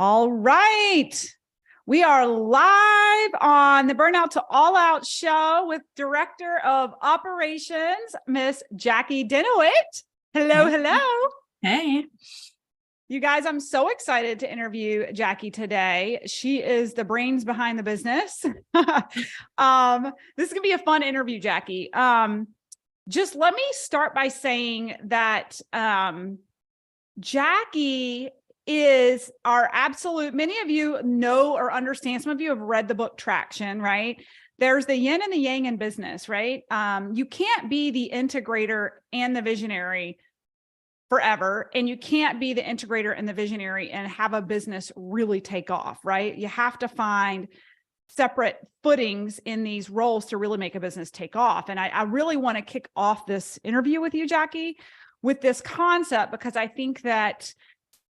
All right. We are live on the Burnout to All Out show with Director of Operations, Miss Jackie Denowit. Hello, Hey. hello. Hey. You guys, I'm so excited to interview Jackie today. She is the brains behind the business. This is going to be a fun interview, Jackie. Just let me start by saying that Jackie is our absolute, many of you know or understand, some of you have read the book Traction, right? There's the yin and the yang in business, right? You can't be the integrator and the visionary forever, and you can't be the integrator and the visionary and have a business really take off, right? You have to find separate footings in these roles to really make a business take off. And I really want to kick off this interview with you, Jackie, with this concept, because I think that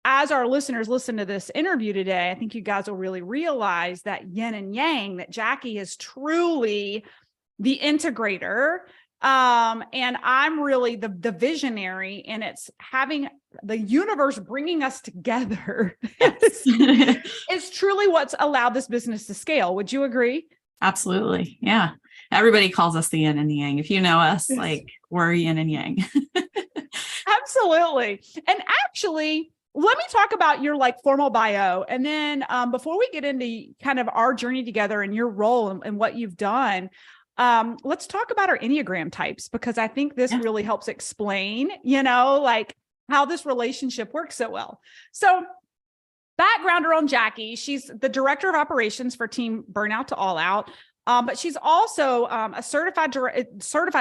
as our listeners listen to this interview today, I think you guys will really realize that yin and yang, that Jackie is truly the integrator. And I'm really the visionary, and it's having the universe bringing us together is truly what's allowed this business to scale. Would you agree? Absolutely. Yeah. Everybody calls us the yin and the yang. If you know us, Yes. like we're yin and yang. Absolutely. And actually, let me talk about your formal bio. And then before we get into kind of our journey together and your role and what you've done, let's talk about our Enneagram types, because I think this really helps explain, how this relationship works so well. So backgrounder on Jackie, she's the director of operations for Team Burnout to All Out. But she's also a certified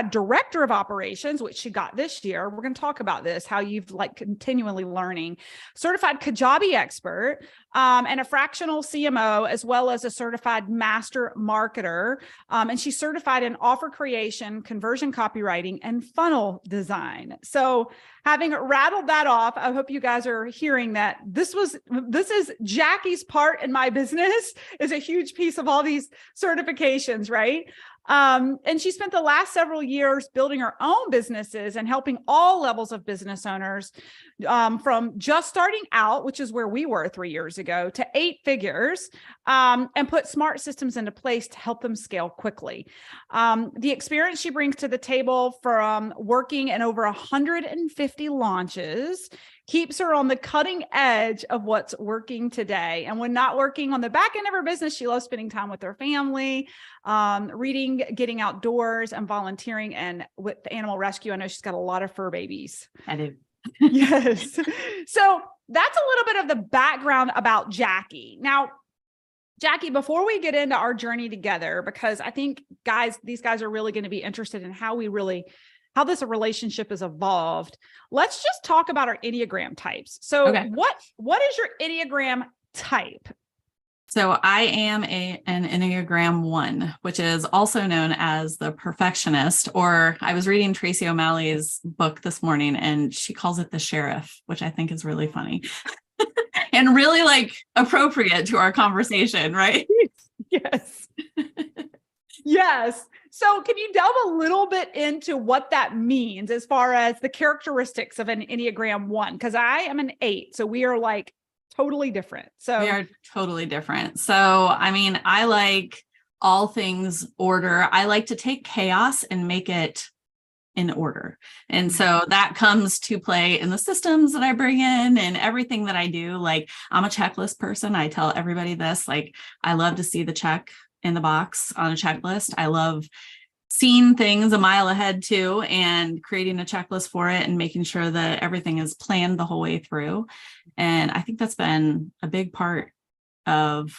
director of operations, which she got this year. We're going to talk about this, how you've continually learning, certified Kajabi expert, and a fractional CMO, as well as a certified master marketer. And she's certified in offer creation, conversion copywriting, and funnel design. So having rattled that off, I hope you guys are hearing that this is Jackie's part in my business, is a huge piece of all these certifications, right? And she spent the last several years building her own businesses and helping all levels of business owners, from just starting out, which is where we were 3 years ago, to 8 figures, and put smart systems into place to help them scale quickly. The experience she brings to the table from working in over 150 launches keeps her on the cutting edge of what's working today. And when not working on the back end of her business, she loves spending time with her family, reading, getting outdoors, and volunteering, and with the animal rescue. I know she's got a lot of fur babies. I do. Yes. So that's a little bit of the background about Jackie. Now, Jackie, before we get into our journey together, because I think these guys are really going to be interested in how this relationship has evolved. Let's just talk about our Enneagram types. So what is your Enneagram type? So I am an Enneagram 1, which is also known as the perfectionist, or I was reading Tracy O'Malley's book this morning and she calls it the sheriff, which I think is really funny and really appropriate to our conversation, right? Yes. Yes. So can you delve a little bit into what that means as far as the characteristics of an Enneagram 1? Because I am an 8. So we are totally different. So we are totally different. So, I mean, I like all things order. I like to take chaos and make it in order. And so that comes to play in the systems that I bring in and everything that I do. I'm a checklist person. I tell everybody this, I love to see the check in the box on a checklist. I love seeing things a mile ahead too, and creating a checklist for it and making sure that everything is planned the whole way through. And I think that's been a big part of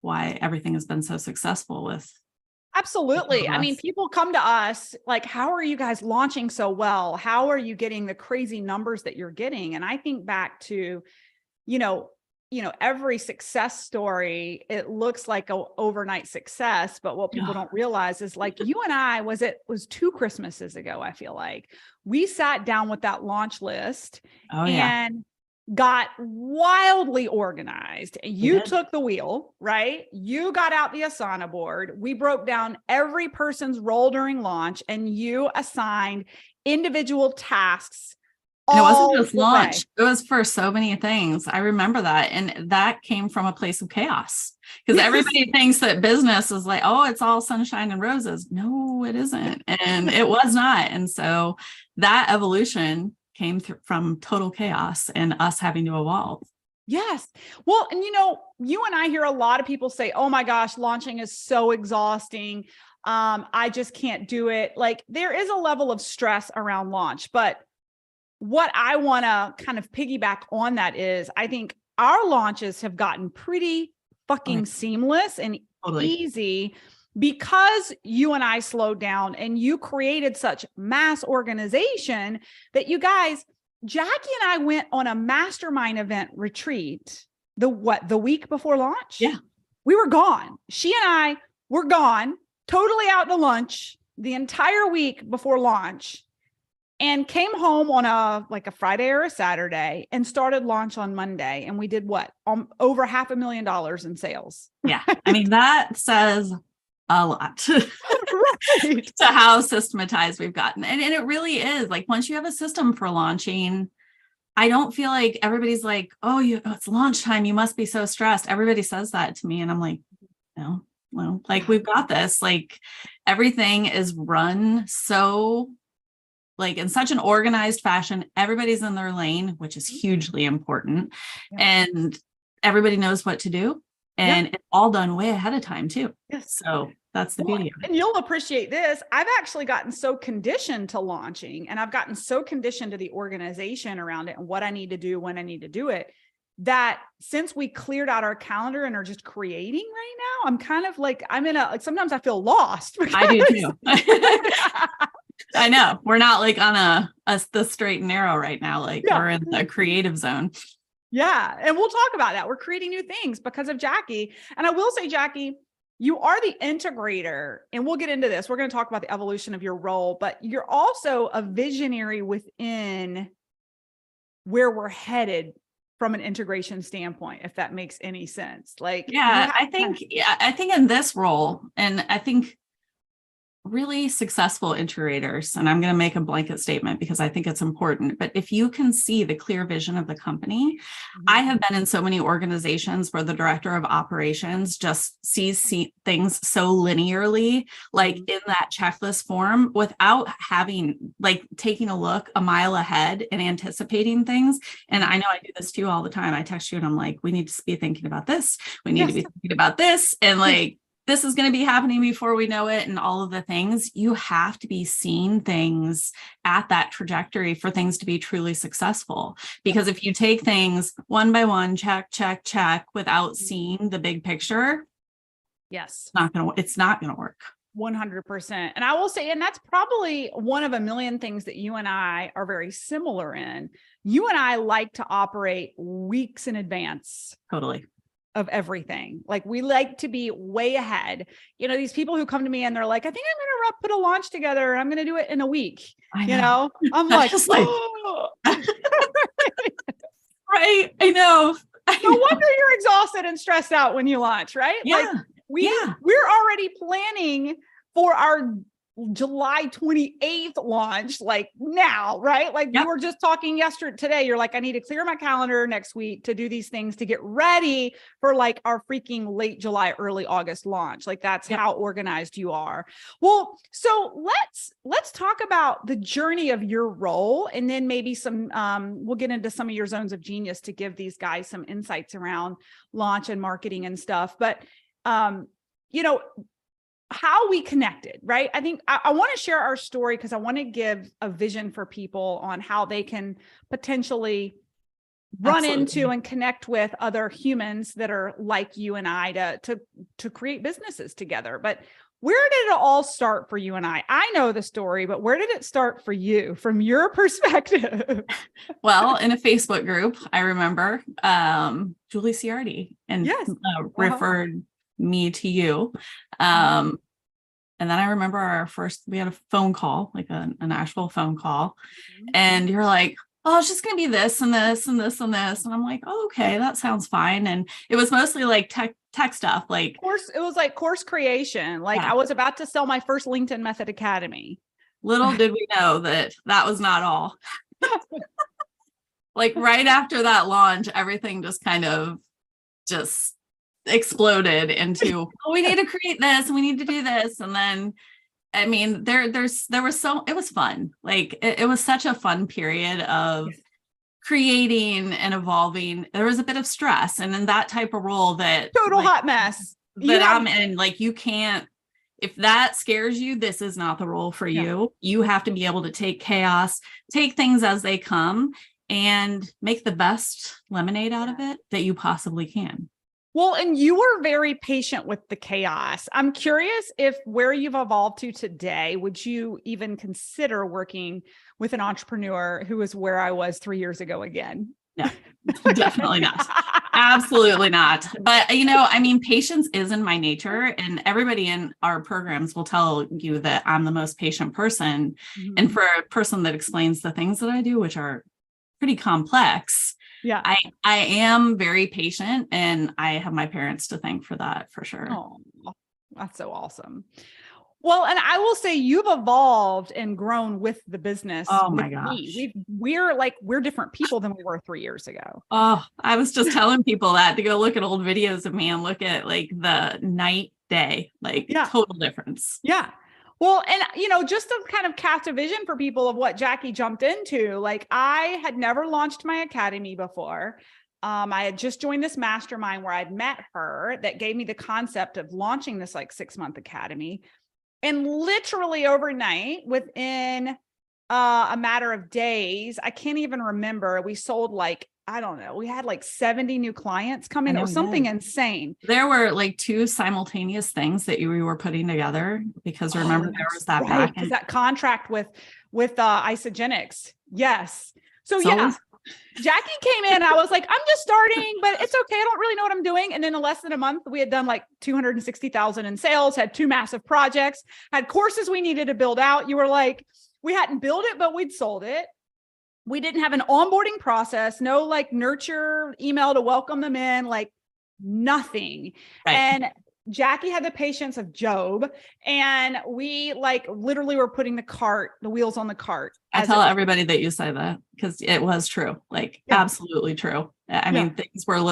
why everything has been so successful with. Absolutely. I mean, people come to us how are you guys launching so well? How are you getting the crazy numbers that you're getting? And I think back to, every success story, it looks like an overnight success, but what people don't realize is you and I, was 2 Christmases ago, I feel like we sat down with that launch list and got wildly organized. You took the wheel, right? You got out the Asana board. We broke down every person's role during launch, and you assigned individual tasks And it wasn't all just the way. launch. It was for so many things. I remember that. And that came from a place of chaos because everybody thinks that business is like, oh, it's all sunshine and roses. No, it isn't. And it was not. And so that evolution came from total chaos and us having to evolve. Yes. Well, and you and I hear a lot of people say, oh my gosh, launching is so exhausting. I just can't do it. Like there is a level of stress around launch, but what I want to kind of piggyback on that is I think our launches have gotten pretty fucking seamless and easy because you and I slowed down and you created such mass organization that you guys, Jackie and I went on a mastermind event retreat the week before launch. Yeah. We were gone. She and I were gone, totally out to lunch the entire week before launch. And came home on a Friday or a Saturday and started launch on Monday. And we did what? Over $500,000 in sales. Yeah. I mean, that says a lot Right. to how systematized we've gotten. And it really is like, once you have a system for launching, I don't feel like everybody's like, oh, it's launch time. You must be so stressed. Everybody says that to me. And I'm like, no, well, like we've got this, like everything is run so like in such an organized fashion, everybody's in their lane, which is hugely important. Yeah. And everybody knows what to do. And it's all done way ahead of time too. Yes. So that's the beauty of it. And you'll appreciate this. I've actually gotten so conditioned to launching and I've gotten so conditioned to the organization around it and what I need to do when I need to do it, that since we cleared out our calendar and are just creating right now, I'm kind of like, sometimes I feel lost. I do too. I know we're not like on the straight and narrow right now. Like we're in the creative zone. Yeah. And we'll talk about that. We're creating new things because of Jackie. And I will say, Jackie, you are the integrator, and we'll get into this. We're going to talk about the evolution of your role, but you're also a visionary within where we're headed from an integration standpoint, if that makes any sense. Like, I think in this role, and I think really successful integrators, and I'm going to make a blanket statement because I think it's important, but if you can see the clear vision of the company, I have been in so many organizations where the director of operations just sees things so linearly, like in that checklist form, without having like taking a look a mile ahead and anticipating things. And I know I do this too all the time. I text you and I'm like, we need to be thinking about this. We need to be thinking about this. And like, this is going to be happening before we know it, and all of the things. You have to be seeing things at that trajectory for things to be truly successful. Because if you take things one by one, check, check, check, without seeing the big picture, it's not going to work. 100%. And I will say, and that's probably one of a million things that you and I are very similar in. You and I like to operate weeks in advance. Totally. Of everything. Like we like to be way ahead. These people who come to me and they're like, I think I'm going to put a launch together and I'm going to do it in a week. I'm like, oh. Right. I know. No wonder you're exhausted and stressed out when you launch, right? Yeah. Like we're already planning for our July 28th launch, like now, right? Like we were just talking today. You're like, I need to clear my calendar next week to do these things to get ready for like our freaking late July, early August launch. Like that's how organized you are. Well, so let's talk about the journey of your role, and then maybe some, we'll get into some of your zones of genius to give these guys some insights around launch and marketing and stuff. But, how we connected, right? I think I want to share our story because I want to give a vision for people on how they can potentially run into and connect with other humans that are like you and I to create businesses together. But where did it all start for you and I? I know the story, but where did it start for you from your perspective? Well, in a Facebook group, I remember Julie Ciardi and referred me to you. And then I remember we had a phone call, like an actual phone call. And you're like, oh, it's just going to be this and this and this and this. And I'm like, oh, okay, that sounds fine. And it was mostly like tech stuff. Like it was like course creation. Like I was about to sell my first LinkedIn Method Academy. Little did we know that was not all. Like right after that launch, everything just kind of just exploded into, oh, we need to create this, and we need to do this. And then, I mean, there was it was fun. Like it was such a fun period of creating and evolving. There was a bit of stress, and in that type of role that total hot mess that I'm in, like you can't, if that scares you, this is not the role for you. You have to be able to take chaos, take things as they come, and make the best lemonade out of it that you possibly can. Well, and you were very patient with the chaos. I'm curious if where you've evolved to today, would you even consider working with an entrepreneur who is where I was 3 years ago again? No, definitely not. Absolutely not. But, you know, I mean, patience is in my nature, and everybody in our programs will tell you that I'm the most patient person. Mm-hmm. And for a person that explains the things that I do, which are pretty complex, I am very patient, and I have my parents to thank for that, for sure. Oh, that's so awesome. Well, and I will say you've evolved and grown with the business. Oh my gosh. We're different people than we were 3 years ago. Oh, I was just telling people that to go look at old videos of me and look at like the night day, total difference. Yeah. Well, and you know, just to kind of cast a vision for people of what Jackie jumped into, like I had never launched my academy before. I had just joined this mastermind where I'd met her that gave me the concept of launching this like 6-month academy. And literally overnight, within a matter of days, I can't even remember, we sold like, I don't know, we had like 70 new clients come in. It was something insane. There were like 2 simultaneous things that we were putting together, because remember there was that back end. That contract with Isogenics. Yes. So yeah. Jackie came in, I was like, I'm just starting, but it's okay. I don't really know what I'm doing. And then in less than a month, we had done like 260,000 in sales, had 2 massive projects, had courses we needed to build out. You were like, we hadn't built it, but we'd sold it. We didn't have an onboarding process, no like nurture email to welcome them in, like nothing. Right. And Jackie had the patience of Job, and we like literally were putting the wheels on the cart. I tell everybody that you say that because it was true, absolutely true. I mean,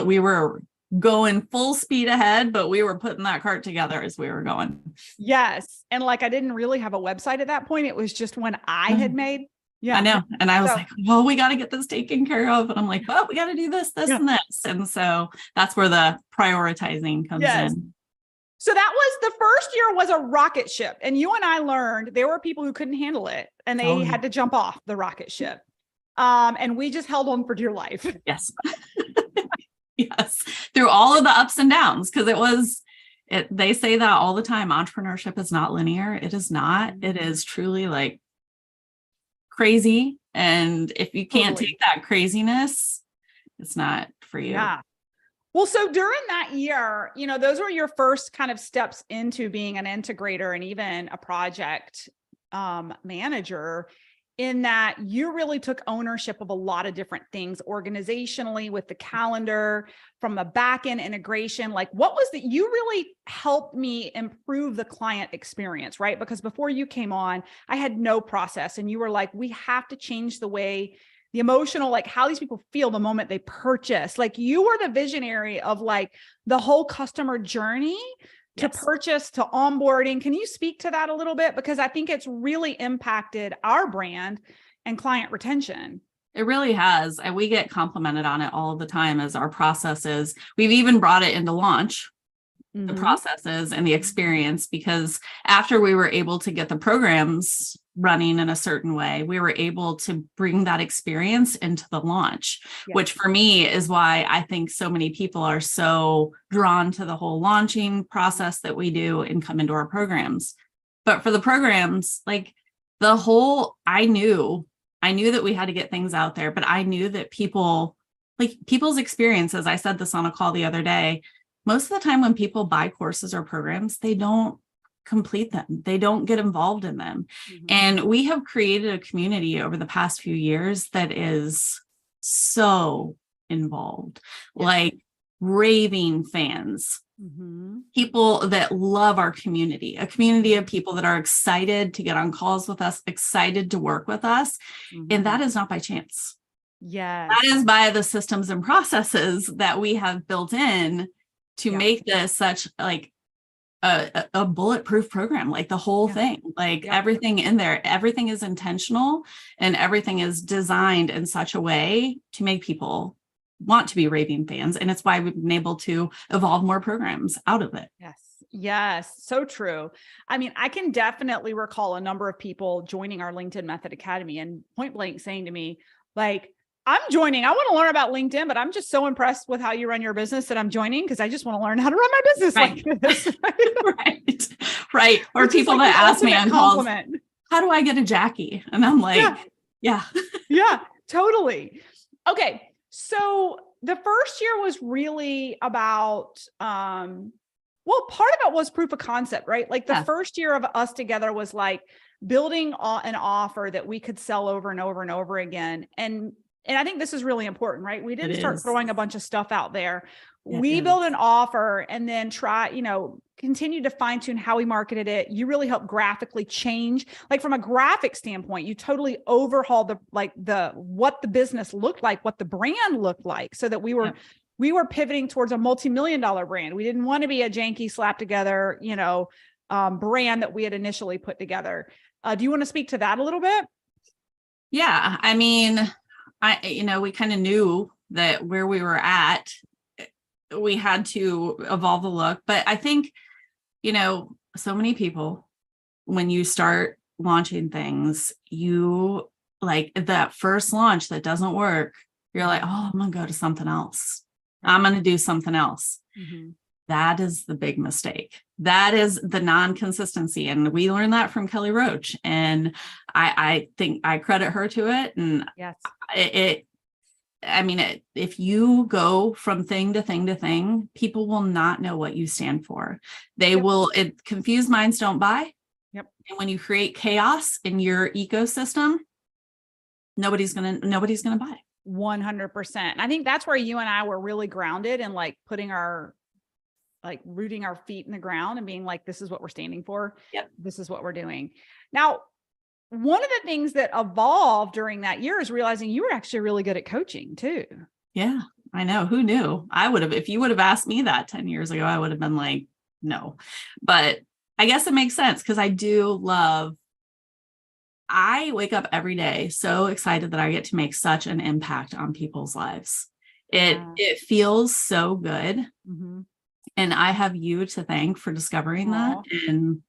we were going full speed ahead, but we were putting that cart together as we were going. Yes. And like, I didn't really have a website at that point. It was just when I had made. Yeah, I know. And I was like, well, we got to get this taken care of. And I'm like, well, we got to do this, and this. And so that's where the prioritizing comes in. So that was the first year was a rocket ship. And you and I learned there were people who couldn't handle it, and they had to jump off the rocket ship. And we just held on for dear life. Yes. Yes. Through all of the ups and downs. Cause they say that all the time. Entrepreneurship is not linear. It is not. It is truly like crazy. And if you can't take that craziness, it's not for you. Yeah. Well, so during that year, you know, those were your first kind of steps into being an integrator and even a project manager, in that you really took ownership of a lot of different things organizationally with the calendar, from a back-end integration. Like what was that you really helped me improve the client experience, right? Because before you came on, I had no process, and you were like, we have to change the way the emotional, like how these people feel the moment they purchase. Like you were the visionary of like the whole customer journey to purchase, to onboarding. Can you speak to that a little bit? Because I think it's really impacted our brand and client retention. It really has. And we get complimented on it all the time as our processes. We've even brought it into launch, the processes and the experience, because after we were able to get the programs running in a certain way, we were able to bring that experience into the launch, which for me is why I think so many people are so drawn to the whole launching process that we do and come into our programs. But for the programs, like I knew that we had to get things out there, but I knew that people's experiences, I said this on a call the other day, most of the time when people buy courses or programs, they don't complete them. They don't get involved in them. And we have created a community over the past few years that is so involved, like raving fans, people that love our community, a community of people that are excited to get on calls with us, excited to work with us. And that is not by chance. Yes. That is by the systems and processes that we have built in to make this such like a bulletproof program, like the whole thing, like everything in there, everything is intentional and everything is designed in such a way to make people want to be raving fans. And it's why we've been able to evolve more programs out of it. Yes. Yes. So true. I mean, I can definitely recall a number of people joining our LinkedIn Method Academy and point blank saying to me, like, I'm joining. I want to learn about LinkedIn, but I'm just so impressed with how you run your business that I'm joining because I just want to learn how to run my business like this. Right. Or which people that ask me on calls, how do I get a Jackie? And I'm like, yeah, totally. Okay. So the first year was really about, well, part of it was proof of concept, right? Like the first year of us together was like building an offer that we could sell over and over and over again. And I think this is really important, right? We didn't start throwing a bunch of stuff out there. We built an offer and then continue to fine tune how we marketed it. You really helped graphically change, like from a graphic standpoint, you totally overhauled what the business looked like, what the brand looked like, so that we were pivoting towards a multi-million-dollar brand. We didn't want to be a janky slap together, brand that we had initially put together. Do you want to speak to that a little bit? Yeah. I mean, we kind of knew that where we were at, we had to evolve the look. But I think, so many people, when you start launching things, you like that first launch that doesn't work, you're like, oh, I'm going to go to something else. I'm going to do something else. Mm-hmm. That is the big mistake. That is the non-consistency. And we learned that from Kelly Roach. And I think I credit her to it. And if you go from thing to thing to thing, people will not know what you stand for. They will, confused minds don't buy. Yep. And when you create chaos in your ecosystem, nobody's going to buy. 100%. I think that's where you and I were really grounded and like putting rooting our feet in the ground and being like, this is what we're standing for. Yep. This is what we're doing. Now, one of the things that evolved during that year is realizing you were actually really good at coaching too. Yeah, I know. Who knew? If you would have asked me that 10 years ago, I would have been like, no, but I guess it makes sense because I wake up every day so excited that I get to make such an impact on people's lives. It feels so good. Mm-hmm. And I have you to thank for discovering that. And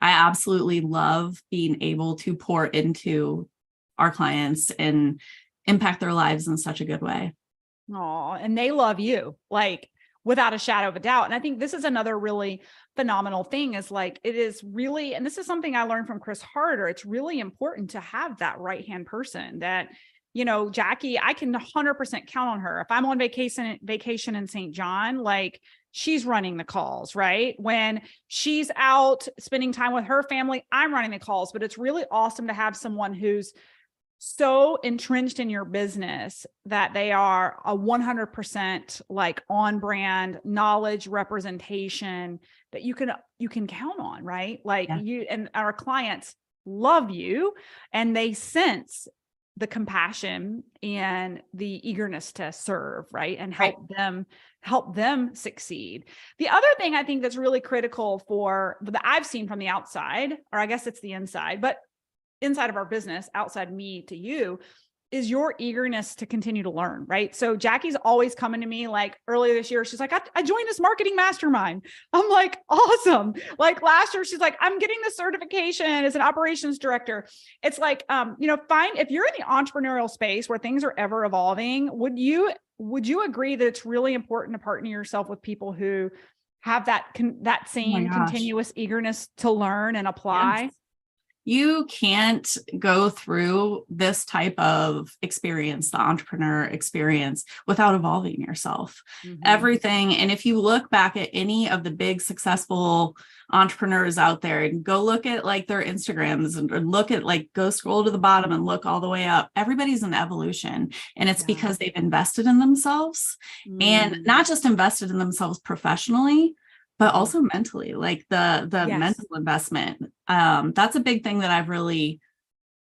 I absolutely love being able to pour into our clients and impact their lives in such a good way. Oh, and they love you, like without a shadow of a doubt. And I think this is another really phenomenal thing is like, it is really, and this is something I learned from Chris Harder. It's really important to have that right-hand person that, Jackie, I can 100% count on her. If I'm on vacation in St. John, like she's running the calls, right? When she's out spending time with her family, I'm running the calls, but it's really awesome to have someone who's so entrenched in your business that they are a 100% like on brand knowledge representation that you can count on, right? Like you and our clients love you and they sense the compassion and the eagerness to serve, right? And help them succeed. The other thing I think that's really critical that I've seen from the outside, or I guess it's the inside, but inside of our business, outside me to you, is your eagerness to continue to learn, right? So Jackie's always coming to me like earlier this year, she's like, I joined this marketing mastermind. I'm like, awesome. Like last year, she's like, I'm getting the certification as an operations director. It's like, if you're in the entrepreneurial space where things are ever evolving, would you agree that it's really important to partner yourself with people who have that same continuous eagerness to learn and apply? Yes. You can't go through this type of experience, the entrepreneur experience, without evolving yourself. Mm-hmm. Everything. And if you look back at any of the big successful entrepreneurs out there and go look at like their Instagrams and look at go scroll to the bottom and look all the way up, everybody's in evolution. And it's because they've invested in themselves and not just invested in themselves professionally, but also mentally, like the mental investment. That's a big thing that I've really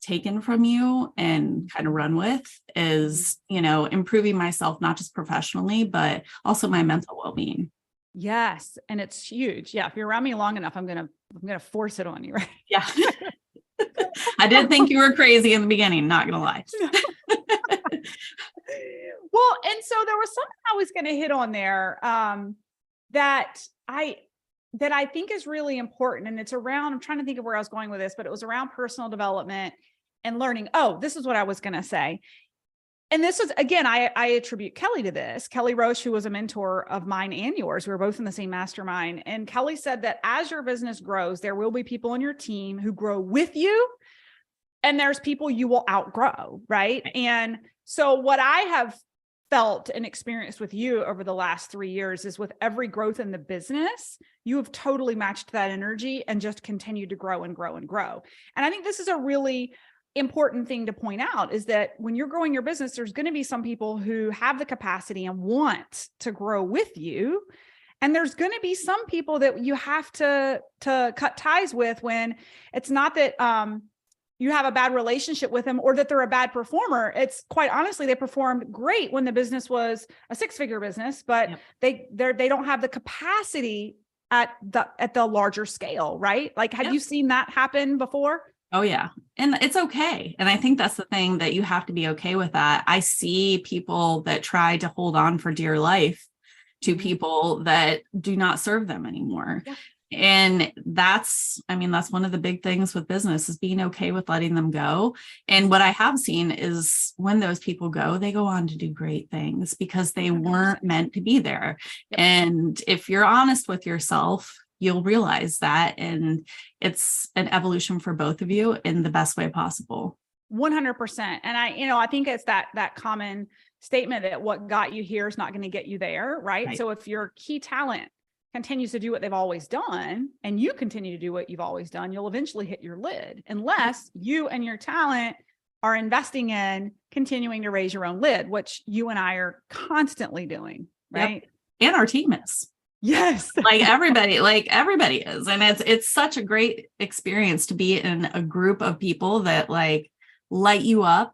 taken from you and kind of run with is, improving myself, not just professionally, but also my mental well-being. Yes. And it's huge. Yeah. If you're around me long enough, I'm going to force it on you. Right. Yeah. I did think you were crazy in the beginning, not going to lie. Well, and so there was something I was going to hit on there that I think is really important. And it's around, I'm trying to think of where I was going with this, but it was around personal development and learning. Oh, this is what I was going to say. And this was, again, I attribute Kelly to this. Kelly Roche, who was a mentor of mine and yours. We were both in the same mastermind. And Kelly said that as your business grows, there will be people on your team who grow with you. And there's people you will outgrow, right? And so what I have felt and experienced with you over the last 3 years is with every growth in the business, you have totally matched that energy and just continued to grow and grow and grow. And I think this is a really important thing to point out, is that when you're growing your business, there's going to be some people who have the capacity and want to grow with you. And there's going to be some people that you have to cut ties with when it's not that you have a bad relationship with them or that they're a bad performer. It's quite honestly, they performed great when the business was a 6-figure business, but they don't have the capacity at the larger scale, right? Like, have you seen that happen before? Oh yeah. And it's okay. And I think that's the thing, that you have to be okay with that. I see people that try to hold on for dear life to people that do not serve them anymore. Yeah. And that's one of the big things with business, is being okay with letting them go. And what I have seen is when those people go, they go on to do great things because they 100%. Weren't meant to be there. Yep. And if you're honest with yourself, you'll realize that. And it's an evolution for both of you in the best way possible. 100%. And I think it's that common statement that what got you here is not going to get you there. Right. So if your key talent continues to do what they've always done and you continue to do what you've always done, you'll eventually hit your lid, unless you and your talent are investing in continuing to raise your own lid, which you and I are constantly doing. Right. Yep. And our team is. Yes. everybody is. And it's such a great experience to be in a group of people that light you up.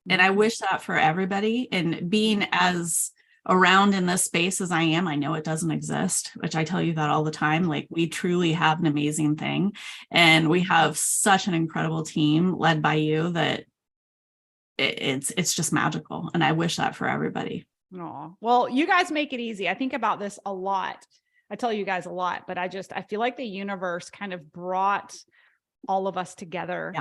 And I wish that for everybody. And being as around in this space as I am, I know it doesn't exist, which I tell you that all the time. We truly have an amazing thing. And we have such an incredible team led by you that it's just magical. And I wish that for everybody. Oh, well, you guys make it easy. I think about this a lot. I tell you guys a lot, but I feel like the universe kind of brought all of us together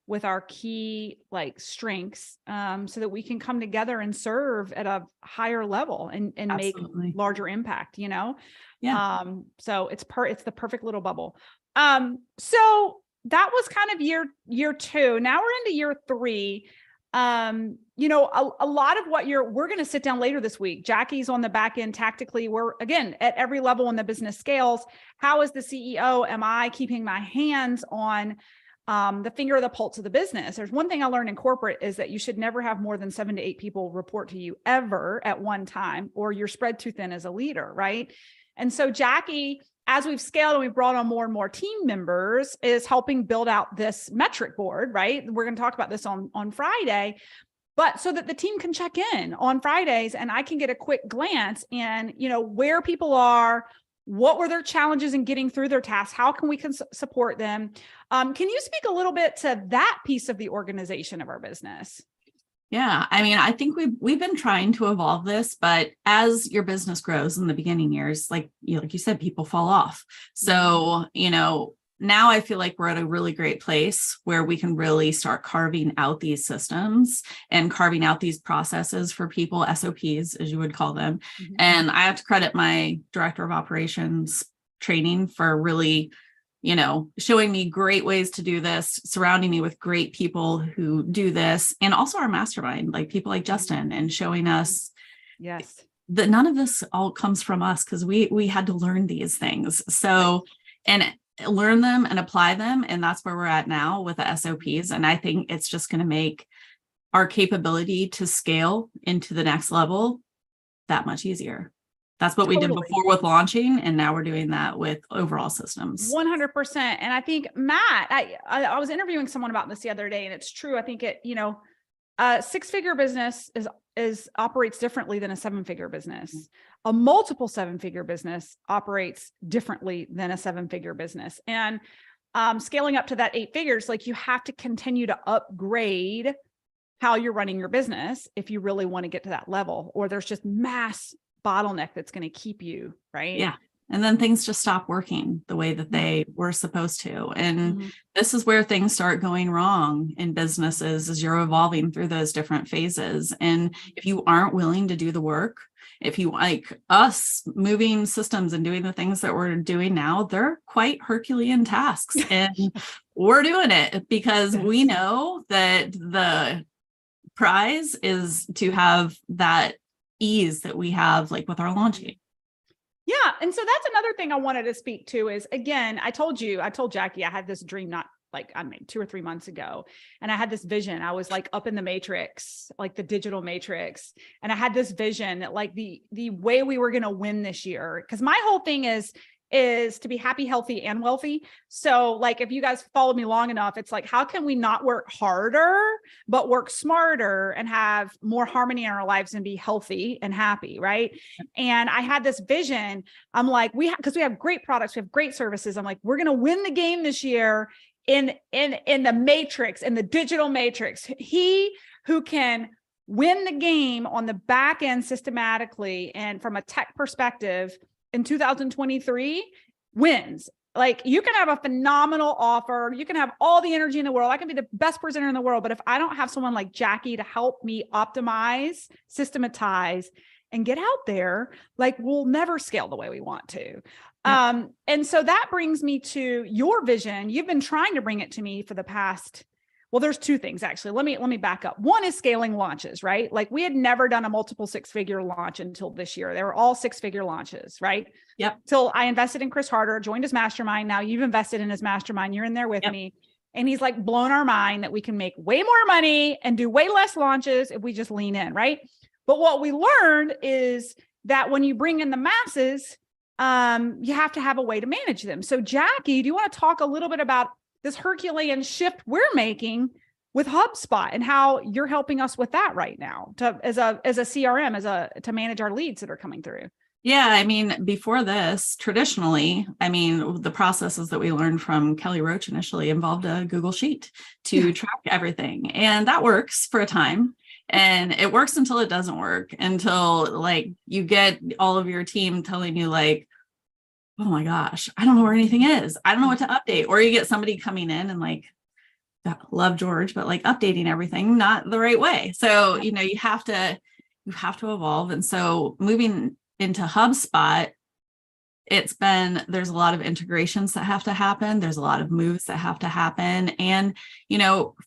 with our key strengths, so that we can come together and serve at a higher level and make larger impact, Yeah. So it's the perfect little bubble. So that was kind of year 2. Now we're into year 3. A lot of what we're going to sit down later this week. Jackie's on the back end tactically. We're again at every level in the business scales. How as the CEO am I keeping my hands on the finger of the pulse of the business? There's one thing I learned in corporate is that you should never have more than 7 to 8 people report to you ever at one time, or you're spread too thin as a leader. Right. And so Jackie, as we've scaled and we've brought on more and more team members, is helping build out this metric board, right? We're going to talk about this on Friday, but so that the team can check in on Fridays and I can get a quick glance and, where people are, what were their challenges in getting through their tasks? How can we support them? Can you speak a little bit to that piece of the organization of our business? Yeah. I think we've been trying to evolve this, but as your business grows in the beginning years, like you said, people fall off. So, now I feel like we're at a really great place where we can really start carving out these systems and carving out these processes for people, SOPs, as you would call them. Mm-hmm. And I have to credit my director of operations training for really, showing me great ways to do this, surrounding me with great people who do this, and also our mastermind, like people like Justin, and showing us that none of this all comes from us because we had to learn these things. So, and learn them and apply them. And that's where we're at now with the SOPs. And I think it's just going to make our capability to scale into the next level that much easier. That's what we did Totally. before with launching. And now we're doing that with overall systems. 100%. And I think Matt, I was interviewing someone about this the other day, and it's true. I think a six-figure business operates differently than a seven-figure business. A multiple seven-figure business operates differently than a seven-figure business. And scaling up to that 8 figures, like, you have to continue to upgrade how you're running your business if you really want to get to that level, or there's just mass bottleneck that's going to keep you, right? Yeah. And then things just stop working the way that they were supposed to. And this is where things start going wrong in businesses, as you're evolving through those different phases. And if you aren't willing to do the work, if you, like us, moving systems and doing the things that we're doing now, they're quite Herculean tasks. And we're doing it because we know that the prize is to have that ease that we have, like with our launching. Yeah. And so that's another thing I wanted to speak to is, again, I told Jackie, I had this dream, not like, 2 or 3 months ago. And I had this vision. I was like up in the matrix, like the digital matrix. And I had this vision that, like, the way we were going to win this year, because my whole thing is to be happy, healthy, and wealthy. So, like, if you guys follow me long enough, it's like, how can we not work harder, but work smarter and have more harmony in our lives and be healthy and happy, right? And I had this vision. I'm like, because we have great products, we have great services. I'm like, we're going to win the game this year in the matrix, in the digital matrix. He who can win the game on the back end systematically and from a tech perspective in 2023 wins. Like, you can have a phenomenal offer. You can have all the energy in the world. I can be the best presenter in the world. But if I don't have someone like Jackie to help me optimize, systematize, and get out there, like, we'll never scale the way we want to. And so that brings me to your vision. You've been trying to bring it to me for the past, well, there's 2 things actually. Let me back up. One is scaling launches, right? Like, we had never done a multiple 6-figure launch until this year. They were all 6-figure launches, right? Yep. Till I invested in Chris Harder, joined his mastermind. Now you've invested in his mastermind. You're in there with me. And he's like blown our mind that we can make way more money and do way less launches if we just lean in, right? But what we learned is that when you bring in the masses, you have to have a way to manage them. So Jackie, do you want to talk a little bit about this Herculean shift we're making with HubSpot and how you're helping us with that right now as a CRM, to manage our leads that are coming through? Yeah. I mean, before this, traditionally, the processes that we learned from Kelly Roach initially involved a Google Sheet to track everything. And that works for a time. And it works until it doesn't work, until, like, you get all of your team telling you, like, oh my gosh, I don't know where anything is. I don't know what to update. Or you get somebody coming in and, like, love George, but, like, updating everything not the right way. So, you have to evolve. And so moving into HubSpot, there's a lot of integrations that have to happen. There's a lot of moves that have to happen. And,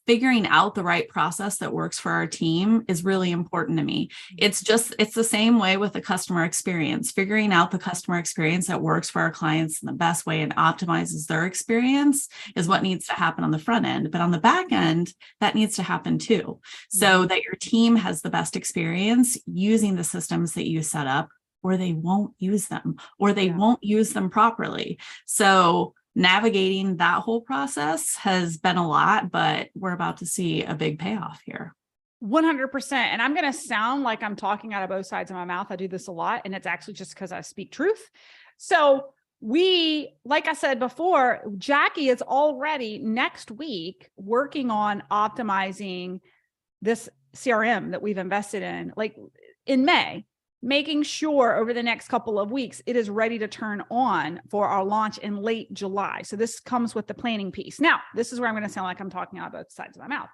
figuring out the right process that works for our team is really important to me. It's the same way with the customer experience, figuring out the customer experience that works for our clients in the best way and optimizes their experience is what needs to happen on the front end. But on the back end, that needs to happen too, so that your team has the best experience using the systems that you set up, or they won't use them, or they won't use them properly. So navigating that whole process has been a lot, but we're about to see a big payoff here. 100%. And I'm going to sound like I'm talking out of both sides of my mouth. I do this a lot, and it's actually just because I speak truth. So like I said before, Jackie is already next week working on optimizing this CRM that we've invested in, like in May, making sure over the next couple of weeks, it is ready to turn on for our launch in late July. So this comes with the planning piece. Now, this is where I'm going to sound like I'm talking out of both sides of my mouth.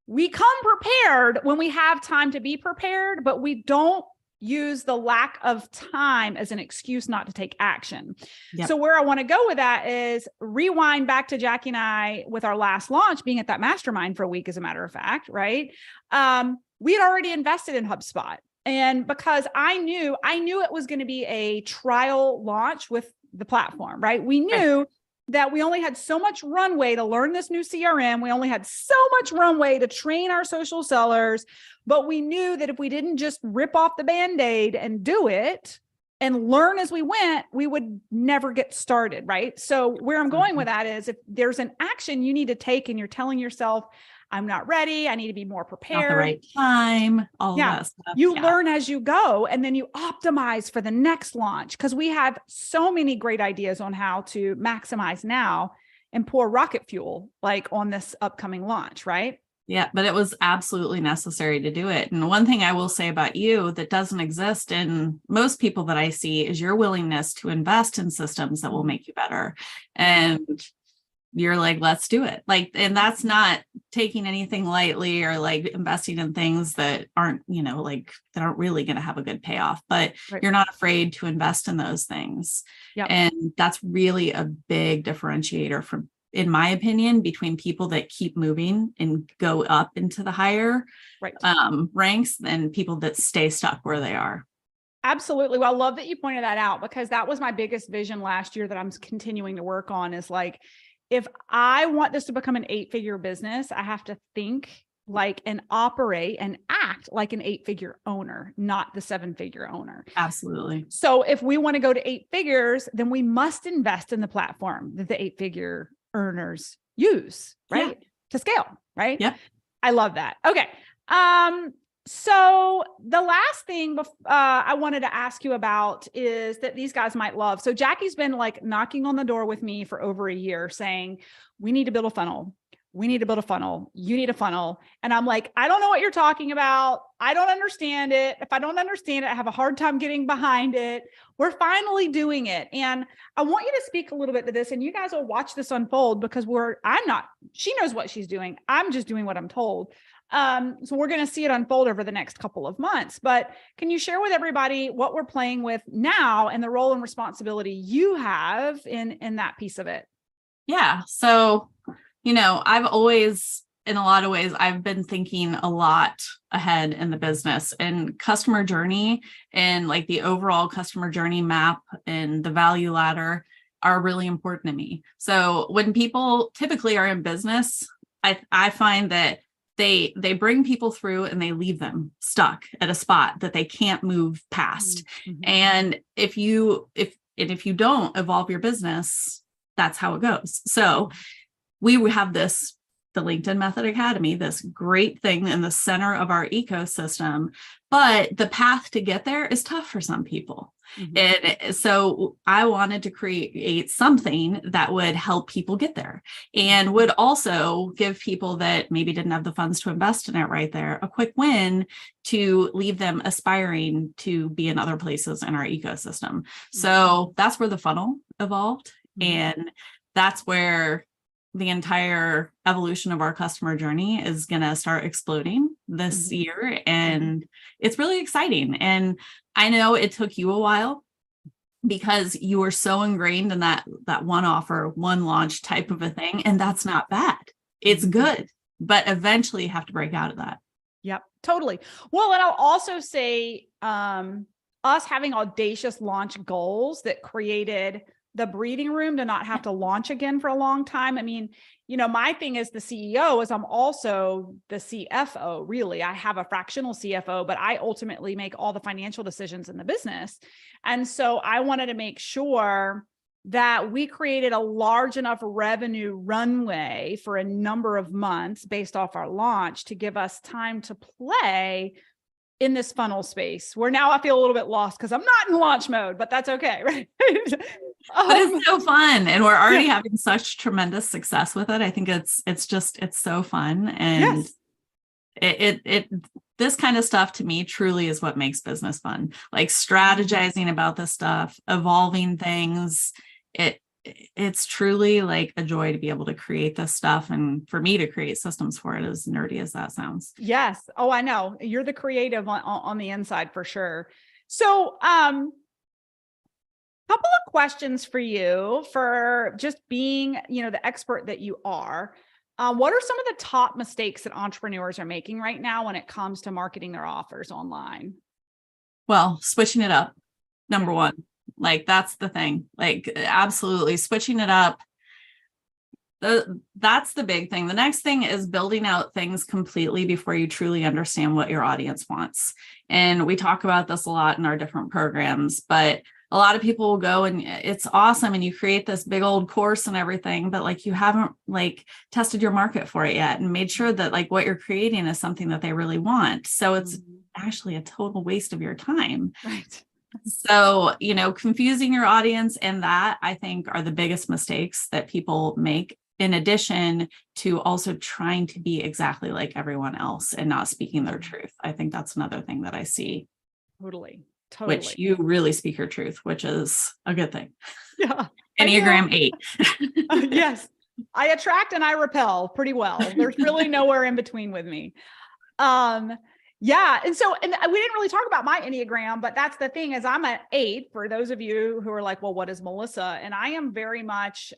We come prepared when we have time to be prepared, but we don't use the lack of time as an excuse not to take action. Yep. So where I want to go with that is rewind back to Jackie and I with our last launch, being at that mastermind for a week, as a matter of fact, right? We had already invested in HubSpot. And because I knew it was going to be a trial launch with the platform, right? We knew that we only had so much runway to learn this new CRM. We only had so much runway to train our social sellers. But we knew that if we didn't just rip off the Band-Aid and do it, and learn as we went, we would never get started, right? So where I'm going with that is if there's an action you need to take and you're telling yourself, I'm not ready, I need to be more prepared. Not the right time, all of that stuff. You learn as you go, and then you optimize for the next launch, because we have so many great ideas on how to maximize now and pour rocket fuel like on this upcoming launch, right? Yeah, but it was absolutely necessary to do it. And one thing I will say about you that doesn't exist in most people that I see is your willingness to invest in systems that will make you better. And you're like, let's do it. Like, and that's not taking anything lightly or like investing in things that aren't, like that aren't really going to have a good payoff, but you're not afraid to invest in those things. Yep. And that's really a big differentiator from, in my opinion, between people that keep moving and go up into the higher ranks and people that stay stuck where they are. Absolutely. Well, I love that you pointed that out, because that was my biggest vision last year that I'm continuing to work on, is like, if I want this to become an 8-figure business, I have to think like and operate and act like an 8-figure owner, not the 7-figure owner. Absolutely. So if we want to go to 8 figures, then we must invest in the platform that the 8-figure earners use, right? Yeah. To scale, right? Yeah. I love that. Okay. So the last thing I wanted to ask you about is that these guys might love. So Jackie's been like knocking on the door with me for over a year saying, we need to build a funnel. We need to build a funnel. You need a funnel. And I'm like, I don't know what you're talking about. I don't understand it. If I don't understand it, I have a hard time getting behind it. We're finally doing it. And I want you to speak a little bit to this, and you guys will watch this unfold, because she knows what she's doing. I'm just doing what I'm told. So we're going to see it unfold over the next couple of months, but can you share with everybody what we're playing with now and the role and responsibility you have in that piece of it? Yeah. So, I've always, in a lot of ways, I've been thinking a lot ahead in the business, and customer journey and like the overall customer journey map and the value ladder are really important to me. So when people typically are in business, I find that they bring people through and they leave them stuck at a spot that they can't move past. Mm-hmm. And if you don't evolve your business, that's how it goes. So we have the LinkedIn Method Academy, this great thing in the center of our ecosystem, but the path to get there is tough for some people. Mm-hmm. And so I wanted to create something that would help people get there and would also give people that maybe didn't have the funds to invest in it right there a quick win to leave them aspiring to be in other places in our ecosystem. Mm-hmm. So that's where the funnel evolved. Mm-hmm. And that's where the entire evolution of our customer journey is going to start exploding this mm-hmm. year. And it's really exciting. And I know it took you a while because you were so ingrained in that one offer, one launch type of a thing. And that's not bad. It's good, but eventually you have to break out of that. Yep, totally. Well, and I'll also say us having audacious launch goals that created the breathing room to not have to launch again for a long time. I mean, my thing as the CEO is I'm also the CFO, really. I have a fractional CFO, but I ultimately make all the financial decisions in the business. And so I wanted to make sure that we created a large enough revenue runway for a number of months based off our launch to give us time to play in this funnel space, where now I feel a little bit lost because I'm not in launch mode, but that's okay, right? But it's so fun, and we're already having such tremendous success with it. I think it's so fun, and it this kind of stuff to me truly is what makes business fun. Like strategizing about this stuff, evolving things. It's truly like a joy to be able to create this stuff, and for me to create systems for it, as nerdy as that sounds. Yes. Oh, I know. You're the creative on the inside for sure. So, couple of questions for you for just being, the expert that you are. What are some of the top mistakes that entrepreneurs are making right now when it comes to marketing their offers online? Well, switching it up, number one. Like, that's the thing, like, absolutely switching it up. That's the big thing. The next thing is building out things completely before you truly understand what your audience wants. And we talk about this a lot in our different programs, but a lot of people will go and it's awesome. And you create this big old course and everything, but like you haven't like tested your market for it yet and made sure that like what you're creating is something that they really want. So it's actually a total waste of your time. Right. So, confusing your audience and that I think are the biggest mistakes that people make, in addition to also trying to be exactly like everyone else and not speaking their truth. I think that's another thing that I see. Totally. Which you really speak your truth, which is a good thing. Yeah. Enneagram 8. Yes. I attract and I repel pretty well. There's really nowhere in between with me. Yeah. And we didn't really talk about my Enneagram, but that's the thing is I'm an 8 for those of you who are like, well, what is Melissa? And I am very much,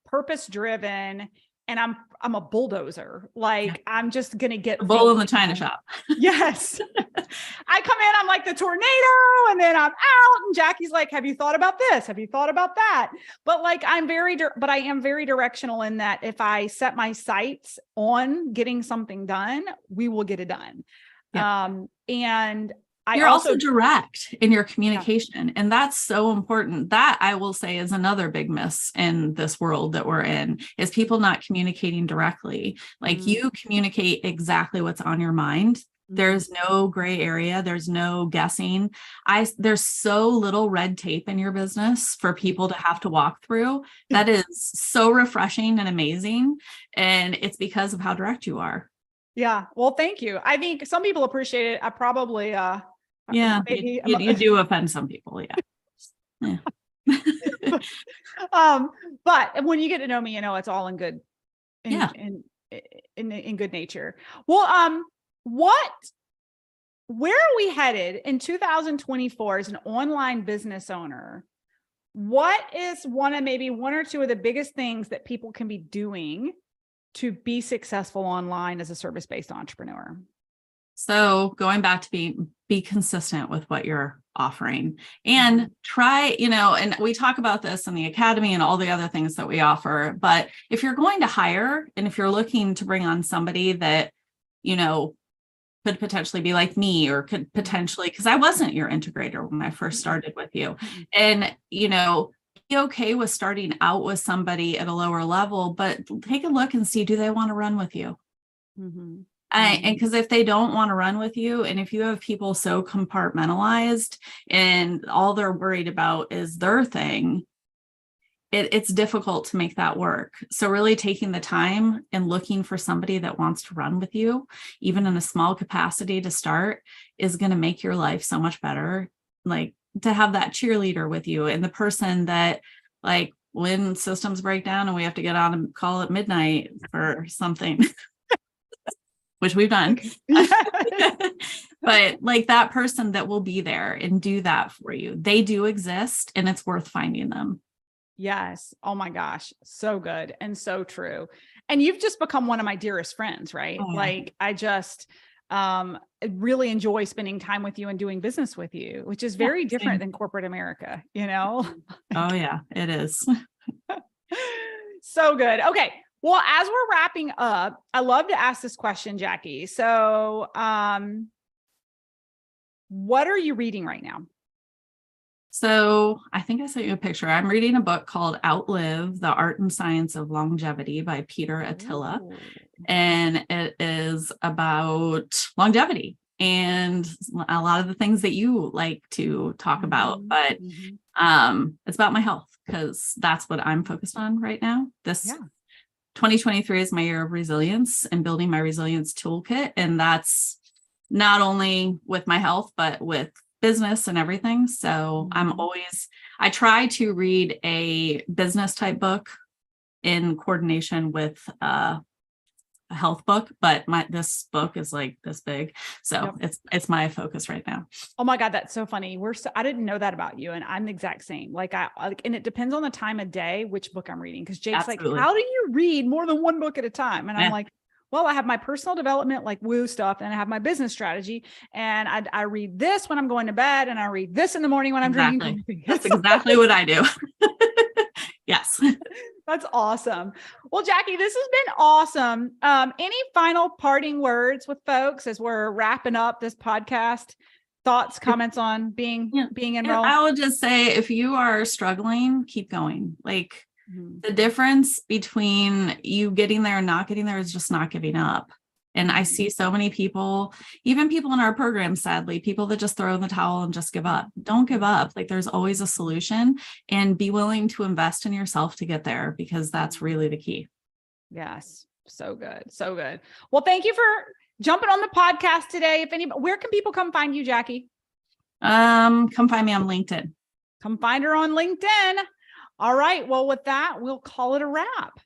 purpose driven, and I'm a bulldozer. Like I'm just going to get the bull in the china shop. Yes. I come in, I'm like the tornado, and then I'm out, and Jackie's like, have you thought about this? Have you thought about that? But like, I am very directional in that if I set my sights on getting something done, we will get it done. Yeah. And you're also direct in your communication. Yeah. And that's so important. That I will say is another big miss in this world that we're in, is people not communicating directly. Like you communicate exactly what's on your mind. There's no gray area. There's no guessing. There's so little red tape in your business for people to have to walk through. That is so refreshing and amazing. And it's because of how direct you are. Yeah. Well, thank you. I think some people appreciate it. I probably, yeah, you do offend some people. Yeah. But when you get to know me, it's all in good, in good nature. Well, where are we headed in 2024 as an online business owner? What is one or two of the biggest things that people can be doing to be successful online as a service-based entrepreneur? So going back to be consistent with what you're offering and try, and we talk about this in the academy and all the other things that we offer, but if you're going to hire and if you're looking to bring on somebody that, could potentially be like me or could potentially, because I wasn't your integrator when I first started with you, and, be okay with starting out with somebody at a lower level, but take a look and see, do they want to run with you? And because if they don't want to run with you, and if you have people so compartmentalized and all they're worried about is their thing, it's difficult to make that work. So really taking the time and looking for somebody that wants to run with you, even in a small capacity to start, is going to make your life so much better. Like to have that cheerleader with you and the person that, like, when systems break down and we have to get on a call at midnight for something, which we've done, but like that person that will be there and do that for you. They do exist, and it's worth finding them. Yes. Oh my gosh. So good. And so true. And you've just become one of my dearest friends, right? Oh, yeah. Like I just really enjoy spending time with you and doing business with you, which is very different than corporate America, Oh yeah, it is. So good. Okay. Well, as we're wrapping up, I love to ask this question, Jackie. So, what are you reading right now? So I think I sent you a picture. I'm reading a book called Outlive: The Art and Science of Longevity by Peter Attila. Ooh. And it is about longevity and a lot of the things that you like to talk about, but it's about my health, because that's what I'm focused on right now. 2023 is my year of resilience and building my resilience toolkit. And that's not only with my health, but with business and everything. So I try to read a business type book in coordination with a health book, but this book is like this big. So it's my focus right now. Oh my God. That's so funny. I didn't know that about you. And I'm the exact same. And it depends on the time of day, which book I'm reading. Cause Jake's like, how do you read more than one book at a time? And I'm like, well, I have my personal development, like woo stuff, and I have my business strategy. And I read this when I'm going to bed, and I read this in the morning when I'm drinking coffee. That's exactly what I do. Yes. That's awesome. Well, Jackie, this has been awesome. Any final parting words with folks as we're wrapping up this podcast? Thoughts, comments on being enrolled? I will just say, if you are struggling, keep going. Like Mhm. the difference between you getting there and not getting there is just not giving up. And I see so many people, even people in our program, sadly, people that just throw in the towel and just give up. Don't give up. Like there's always a solution, and be willing to invest in yourself to get there, because that's really the key. Yes. So good. So good. Well, thank you for jumping on the podcast today. Where can people come find you, Jackie? Come find me on LinkedIn. Come find her on LinkedIn. All right. Well, with that, we'll call it a wrap.